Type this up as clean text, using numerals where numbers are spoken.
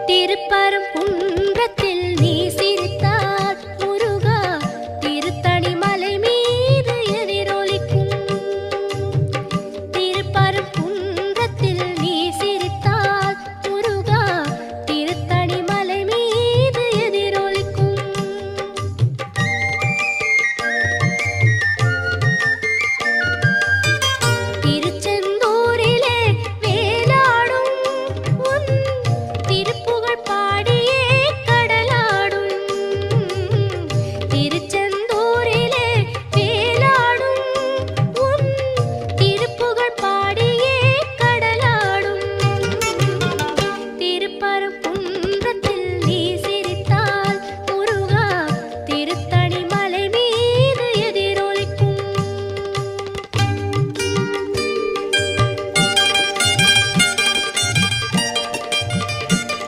திருப்பரங்குன்றத்தில் நீ சிரித்தால் முருகா திருத்தணி மலை மீது எதிரொலிக்கும். திருப்பரங்குன்றத்தில் நீ சிரித்தால் முருகா திருத்தணி மலை மீது எதிரொலிக்கும். திருச்செந்தூரிலே வேலாடும் உன் திருப்புகழ் பாடியே கடலாடும். திருச்செந்தூரிலே வேலாடும் உன் திருப்புகழ் பாடியே கடலாடும். திருப்பரங்குன்றம்